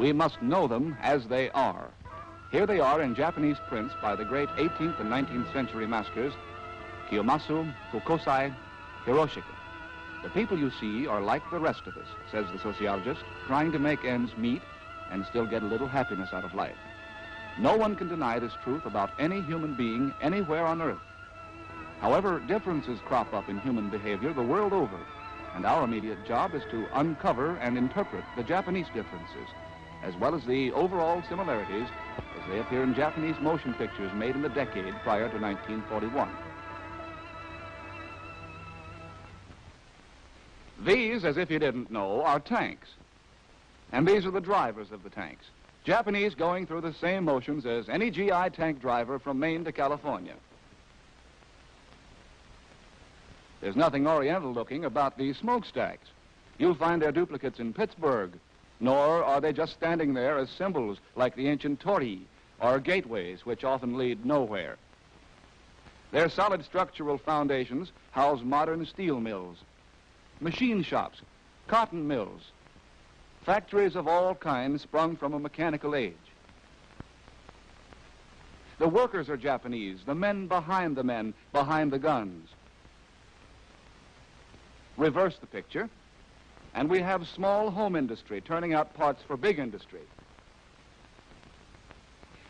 We must know them as they are. Here they are in Japanese prints by the great 18th and 19th century masters, Kiyomasu, Fukosai, Hiroshika. The people you see are like the rest of us, says the sociologist, trying to make ends meet and still get a little happiness out of life. No one can deny this truth about any human being anywhere on Earth. However, differences crop up in human behavior the world over, and our immediate job is to uncover and interpret the Japanese differences, as well as the overall similarities as they appear in Japanese motion pictures made in the decade prior to 1941. These, as if you didn't know, are tanks. And these are the drivers of the tanks. Japanese going through the same motions as any GI tank driver from Maine to California. There's nothing oriental looking about these smokestacks. You'll find their duplicates in Pittsburgh, nor are they just standing there as symbols like the ancient torii or gateways, which often lead nowhere. Their solid structural foundations house modern steel mills, machine shops, cotton mills, factories of all kinds sprung from a mechanical age. The workers are Japanese, the men behind the guns. Reverse the picture, and we have small home industry turning out parts for big industry.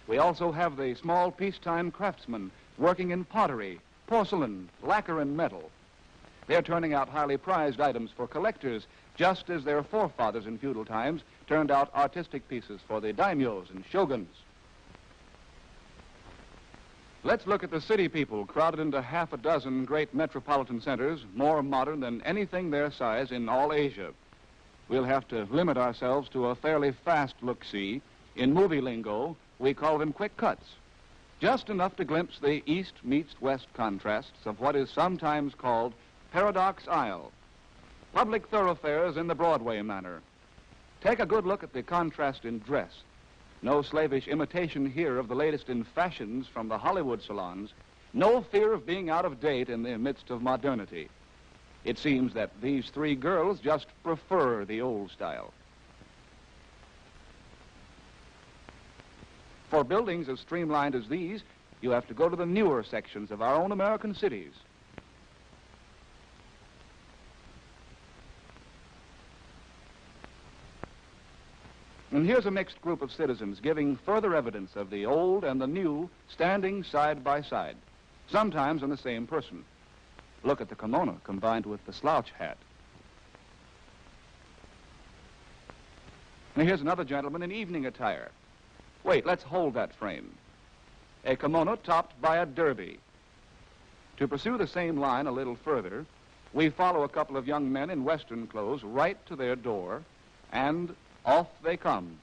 We also have the small peacetime craftsmen working in pottery, porcelain, lacquer, and metal. They're turning out highly prized items for collectors, just as their forefathers in feudal times turned out artistic pieces for the daimyos and shoguns. Let's look at the city people crowded into half a dozen great metropolitan centers, more modern than anything their size in all Asia. We'll have to limit ourselves to a fairly fast look-see. In movie lingo, we call them quick cuts. Just enough to glimpse the east meets west contrasts of what is sometimes called Paradox Isle, public thoroughfares in the Broadway manner. Take a good look at the contrast in dress. No slavish imitation here of the latest in fashions from the Hollywood salons. No fear of being out of date in the midst of modernity. It seems that these three girls just prefer the old style. For buildings as streamlined as these, you have to go to the newer sections of our own American cities. And here's a mixed group of citizens giving further evidence of the old and the new standing side by side, sometimes in the same person. Look at the kimono combined with the slouch hat. And here's another gentleman in evening attire. Wait, let's hold that frame. A kimono topped by a derby. To pursue the same line a little further, we follow a couple of young men in Western clothes right to their door, and off they come.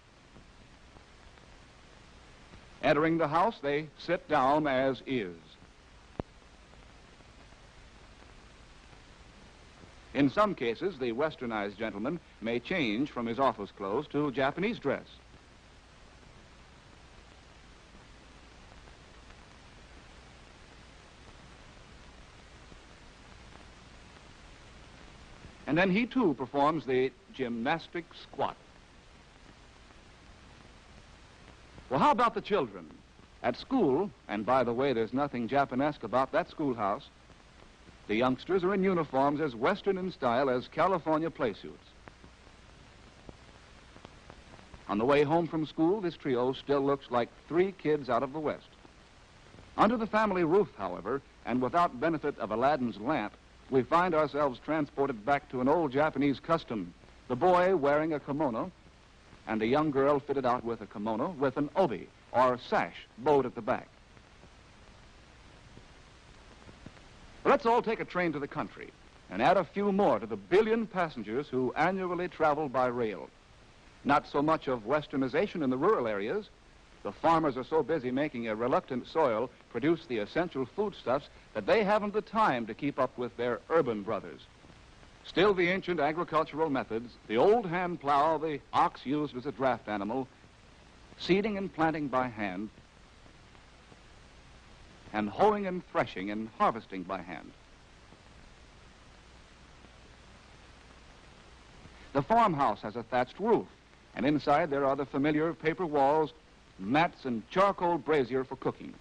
Entering the house, they sit down as is. In some cases, the westernized gentleman may change from his office clothes to Japanese dress. And then he too performs the gymnastic squat. Well, how about the children? At school, and by the way, there's nothing Japanesque about that schoolhouse, the youngsters are in uniforms as Western in style as California play suits. On the way home from school, this trio still looks like three kids out of the West. Under the family roof, however, and without benefit of Aladdin's lamp, we find ourselves transported back to an old Japanese custom. The boy wearing a kimono and a young girl fitted out with a kimono with an obi, or sash, bowed at the back. Let's all take a train to the country and add a few more to the billion passengers who annually travel by rail. Not so much of westernization in the rural areas. The farmers are so busy making a reluctant soil produce the essential foodstuffs that they haven't the time to keep up with their urban brothers. Still, the ancient agricultural methods, the old hand plow, the ox used as a draft animal, seeding and planting by hand, and hoeing and threshing and harvesting by hand. The farmhouse has a thatched roof, and inside there are the familiar paper walls, mats, and charcoal brazier for cooking.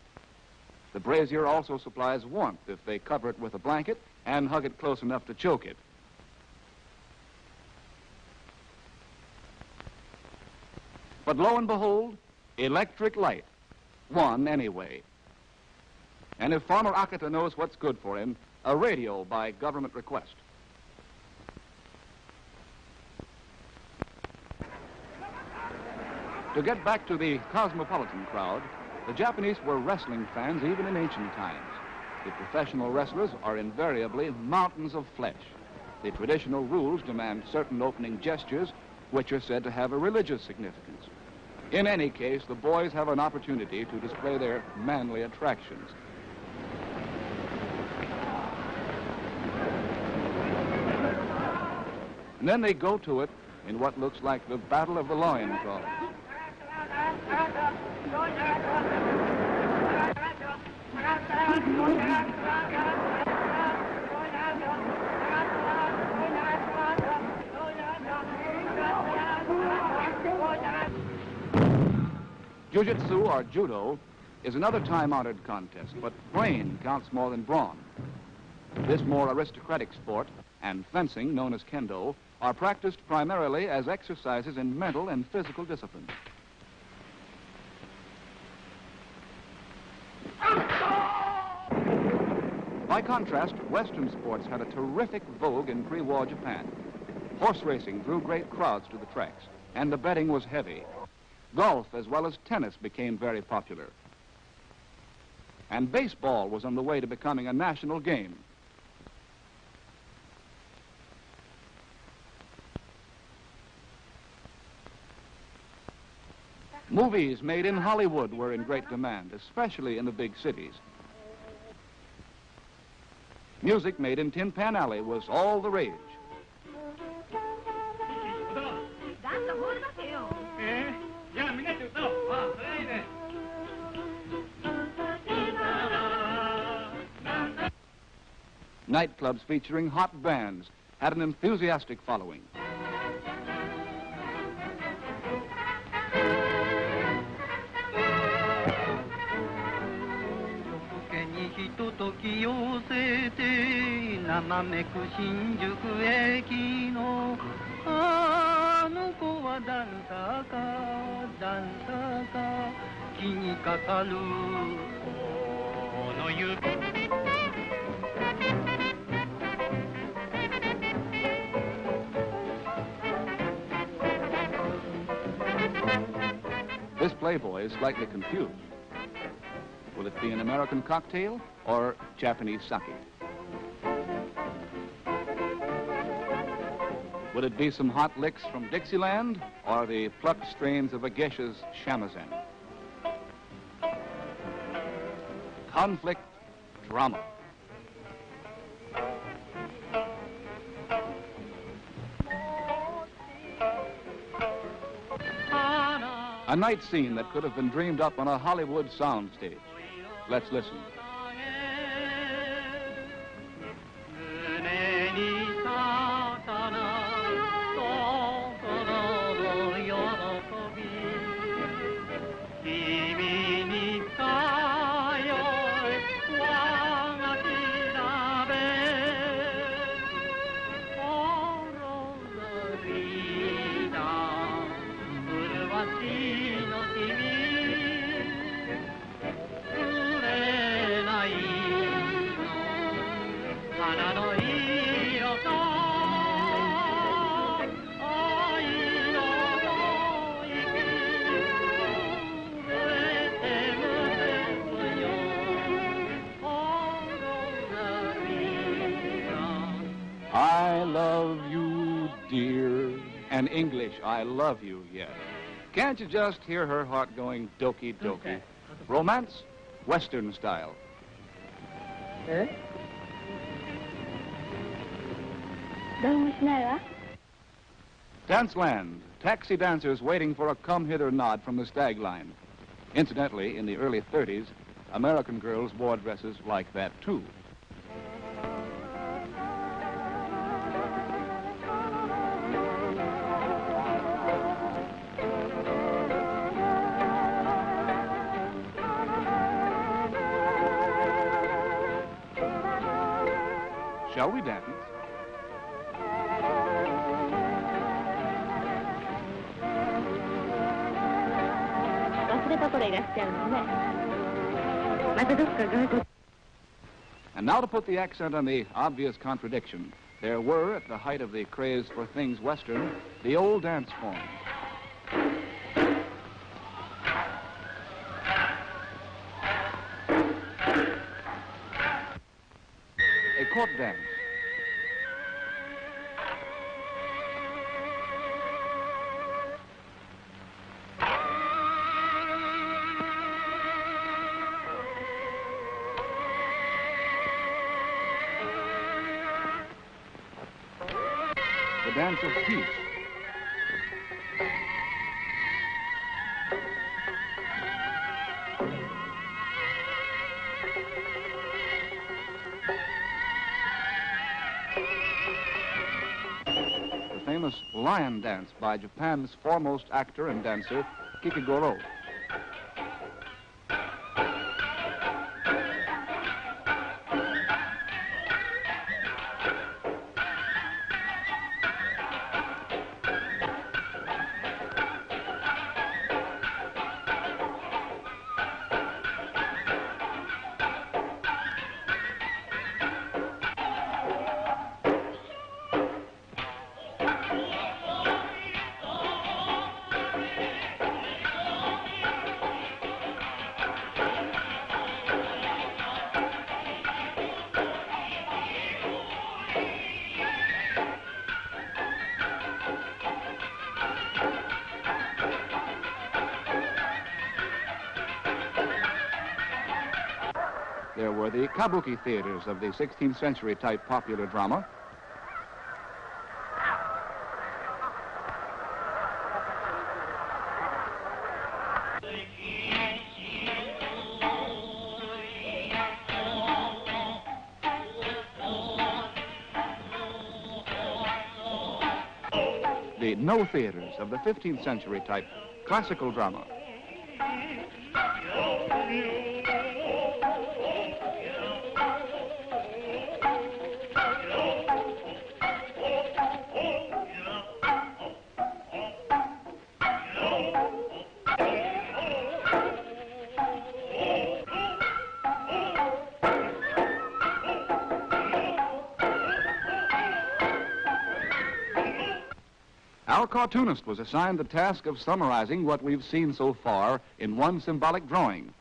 The brazier also supplies warmth if they cover it with a blanket and hug it close enough to choke it. But lo and behold, electric light. One anyway. And if Farmer Akata knows what's good for him, a radio by government request. To get back to the cosmopolitan crowd, the Japanese were wrestling fans even in ancient times. The professional wrestlers are invariably mountains of flesh. The traditional rules demand certain opening gestures, which are said to have a religious significance. In any case, the boys have an opportunity to display their manly attractions. And then they go to it in what looks like the Battle of the Loincloth. Jiu-jitsu, or judo, is another time-honored contest, but brain counts more than brawn. This more aristocratic sport and fencing, known as kendo, are practiced primarily as exercises in mental and physical discipline. By contrast, Western sports had a terrific vogue in pre-war Japan. Horse racing drew great crowds to the tracks, and the betting was heavy. Golf, as well as tennis, became very popular. And baseball was on the way to becoming a national game. Movies made in Hollywood were in great demand, especially in the big cities. Music made in Tin Pan Alley was all the rage. Nightclubs featuring hot bands had an enthusiastic following. This playboy is slightly confused. Will it be an American cocktail or Japanese sake? Would it be some hot licks from Dixieland or the plucked strains of a geisha's shamisen? Conflict, drama. A night scene that could have been dreamed up on a Hollywood soundstage. Let's listen. dear, and English, I love you yet. Can't you just hear her heart going dokey dokey? Romance, Western style. Dance Land, taxi dancers waiting for a come-hither nod from the stag line. Incidentally, in the early 30s, American girls wore dresses like that, too. Shall we dance? And now to put the accent on the obvious contradiction. There were, at the height of the craze for things Western, the old dance forms. A court dance. The dance of peace. The famous lion dance by Japan's foremost actor and dancer, Kikigoro. There were the kabuki theaters of the 16th century type popular drama. The no theaters of the 15th century type classical drama. Our cartoonist was assigned the task of summarizing what we've seen so far in one symbolic drawing.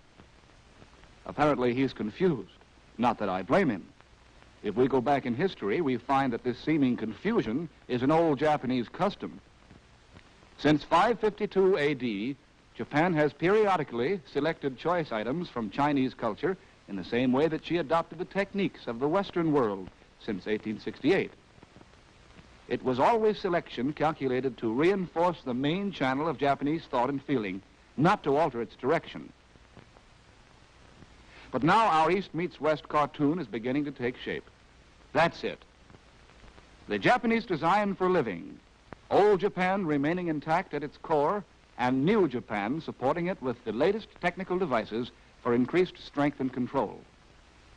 Apparently, he's confused. Not that I blame him. If we go back in history, we find that this seeming confusion is an old Japanese custom. Since 552 A.D., Japan has periodically selected choice items from Chinese culture in the same way that she adopted the techniques of the Western world since 1868. It was always selection calculated to reinforce the main channel of Japanese thought and feeling, not to alter its direction. But now our East meets West cartoon is beginning to take shape. That's it. The Japanese design for living, old Japan remaining intact at its core, and new Japan supporting it with the latest technical devices for increased strength and control.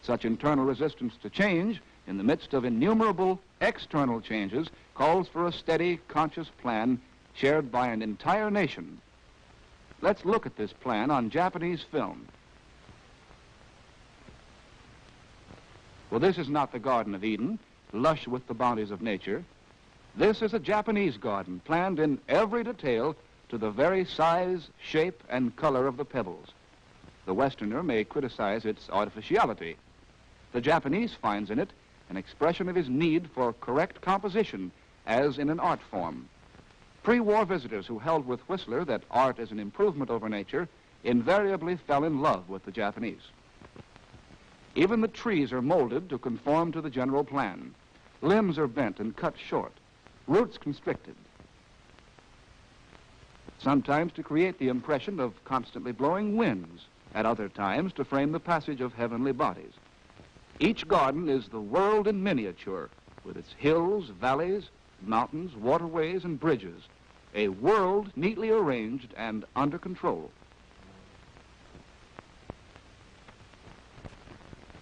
Such internal resistance to change in the midst of innumerable external changes calls for a steady, conscious plan shared by an entire nation. Let's look at this plan on Japanese film. Well, this is not the Garden of Eden, lush with the bounties of nature. This is a Japanese garden, planned in every detail to the very size, shape, and color of the pebbles. The Westerner may criticize its artificiality. The Japanese finds in it an expression of his need for correct composition as in an art form. Pre-war visitors who held with Whistler that art is an improvement over nature invariably fell in love with the Japanese. Even the trees are molded to conform to the general plan. Limbs are bent and cut short, roots constricted, sometimes to create the impression of constantly blowing winds, at other times to frame the passage of heavenly bodies. Each garden is the world in miniature, with its hills, valleys, mountains, waterways, and bridges, a world neatly arranged and under control.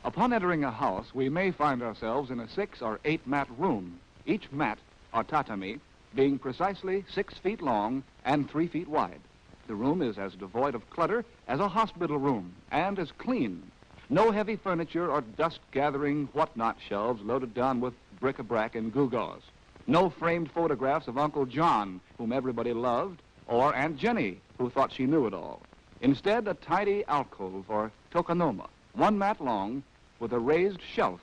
Upon entering a house, we may find ourselves in a 6 or 8 mat room, each mat, or tatami, being precisely 6 feet long and 3 feet wide. The room is as devoid of clutter as a hospital room, and as clean. No heavy furniture or dust-gathering what-not shelves loaded down with bric-a-brac and gewgaws. No framed photographs of Uncle John, whom everybody loved, or Aunt Jenny, who thought she knew it all. Instead, a tidy alcove or tokonoma, 1 mat long, with a raised shelf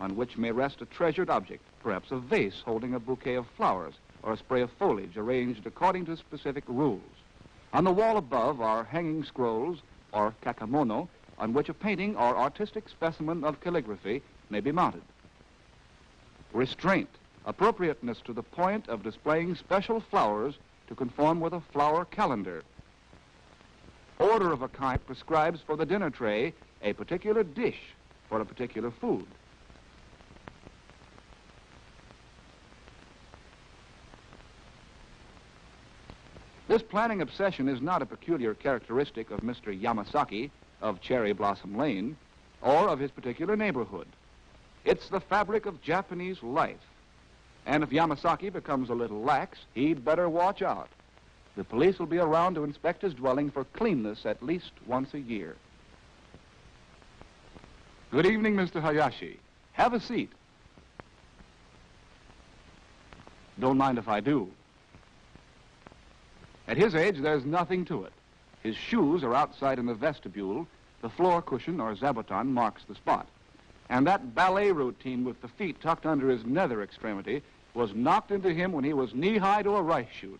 on which may rest a treasured object, perhaps a vase holding a bouquet of flowers or a spray of foliage arranged according to specific rules. On the wall above are hanging scrolls, or kakamono, on which a painting or artistic specimen of calligraphy may be mounted. Restraint, appropriateness to the point of displaying special flowers to conform with a flower calendar. Order of a kind prescribes for the dinner tray a particular dish for a particular food. This planning obsession is not a peculiar characteristic of Mr. Yamasaki of Cherry Blossom Lane or of his particular neighborhood. It's the fabric of Japanese life. And if Yamasaki becomes a little lax, he'd better watch out. The police will be around to inspect his dwelling for cleanness at least once a year. Good evening, Mr. Hayashi. Have a seat. Don't mind if I do. At his age, there's nothing to it. His shoes are outside in the vestibule. The floor cushion, or zabuton, marks the spot. And that ballet routine with the feet tucked under his nether extremity was knocked into him when he was knee-high to a rice shoot.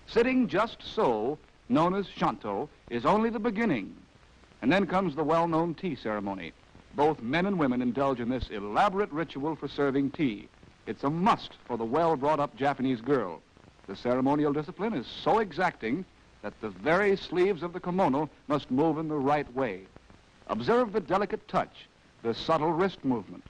Sitting just so, known as Shinto, is only the beginning. And then comes the well-known tea ceremony. Both men and women indulge in this elaborate ritual for serving tea. It's a must for the well-brought-up Japanese girl. The ceremonial discipline is so exacting that the very sleeves of the kimono must move in the right way. Observe the delicate touch, the subtle wrist movement.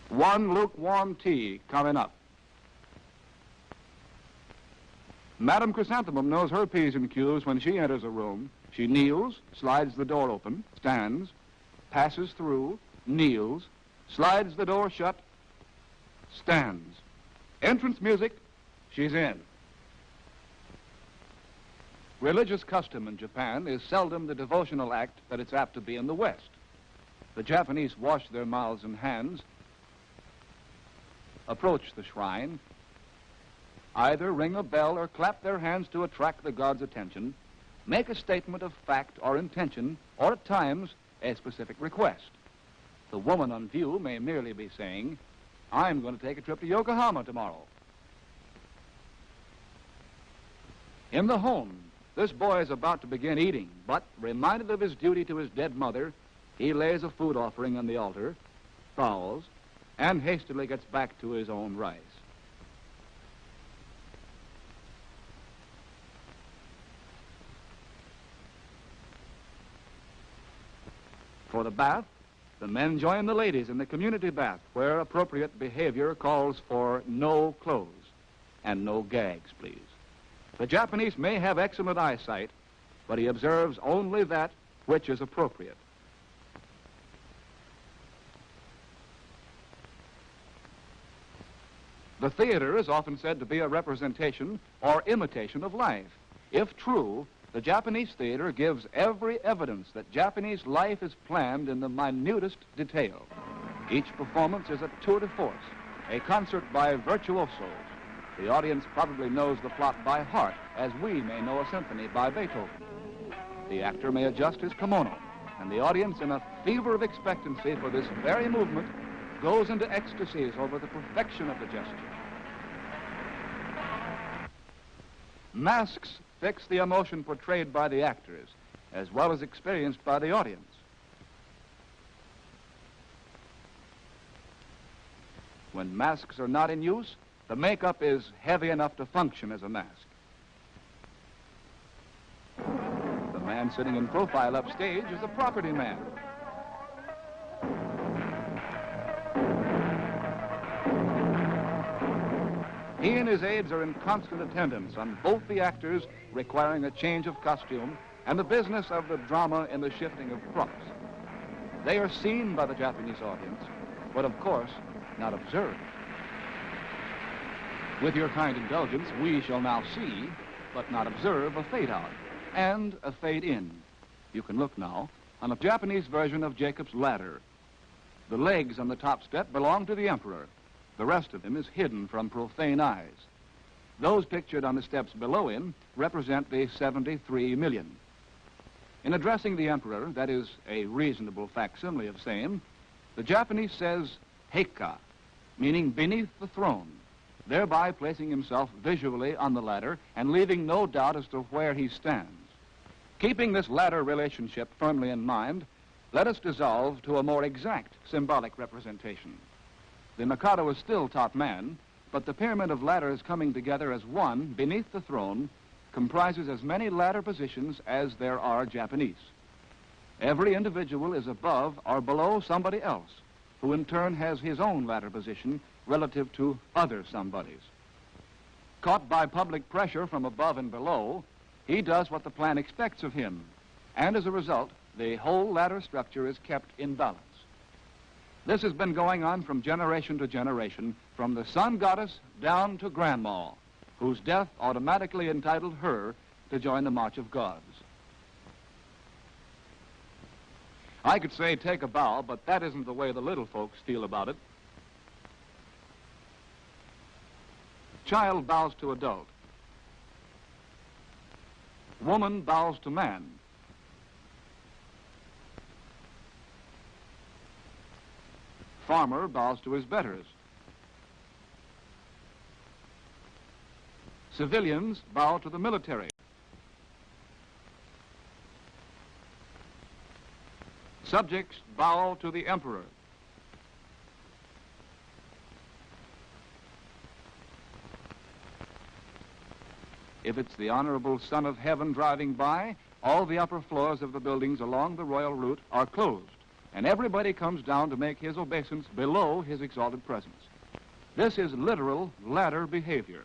One lukewarm tea coming up. Madame Chrysanthemum knows her P's and Q's when she enters a room. She kneels, slides the door open, stands, passes through, kneels, slides the door shut, stands. Entrance music, she's in. Religious custom in Japan is seldom the devotional act that it's apt to be in the West. The Japanese wash their mouths and hands, approach the shrine, either ring a bell or clap their hands to attract the god's attention, make a statement of fact or intention, or at times a specific request. The woman on view may merely be saying, I'm going to take a trip to Yokohama tomorrow. In the home, this boy is about to begin eating, but reminded of his duty to his dead mother, he lays a food offering on the altar, bows, and hastily gets back to his own rice. For the bath, the men join the ladies in the community bath, where appropriate behavior calls for no clothes and no gags, please. The Japanese may have excellent eyesight, but he observes only that which is appropriate. The theater is often said to be a representation or imitation of life. If true, the Japanese theater gives every evidence that Japanese life is planned in the minutest detail. Each performance is a tour de force, a concert by virtuosos. The audience probably knows the plot by heart, as we may know a symphony by Beethoven. The actor may adjust his kimono, and the audience, in a fever of expectancy for this very movement, goes into ecstasies over the perfection of the gesture. Masks fix the emotion portrayed by the actors, as well as experienced by the audience. When masks are not in use, the makeup is heavy enough to function as a mask. The man sitting in profile upstage is a property man. He and his aides are in constant attendance on both the actors requiring a change of costume and the business of the drama in the shifting of props. They are seen by the Japanese audience, but of course, not observed. With your kind indulgence, we shall now see, but not observe, a fade out and a fade in. You can look now on a Japanese version of Jacob's Ladder. The legs on the top step belong to the emperor. The rest of him is hidden from profane eyes. Those pictured on the steps below him represent the 73 million. In addressing the emperor, that is a reasonable facsimile of same, the Japanese says heika, meaning beneath the throne, thereby placing himself visually on the ladder and leaving no doubt as to where he stands. Keeping this ladder relationship firmly in mind, let us dissolve to a more exact symbolic representation. The Mikado is still top man, but the pyramid of ladders coming together as one beneath the throne comprises as many ladder positions as there are Japanese. Every individual is above or below somebody else, who in turn has his own ladder position relative to other somebodies. Caught by public pressure from above and below, he does what the plan expects of him, and as a result, the whole ladder structure is kept in balance. This has been going on from generation to generation, from the sun goddess down to Grandma, whose death automatically entitled her to join the March of Gods. I could say take a bow, but that isn't the way the little folks feel about it. Child bows to adult. Woman bows to man. Farmer bows to his betters. Civilians bow to the military. Subjects bow to the emperor. If it's the honorable Son of Heaven driving by, all the upper floors of the buildings along the royal route are closed, and everybody comes down to make his obeisance below his exalted presence. This is literal ladder behavior.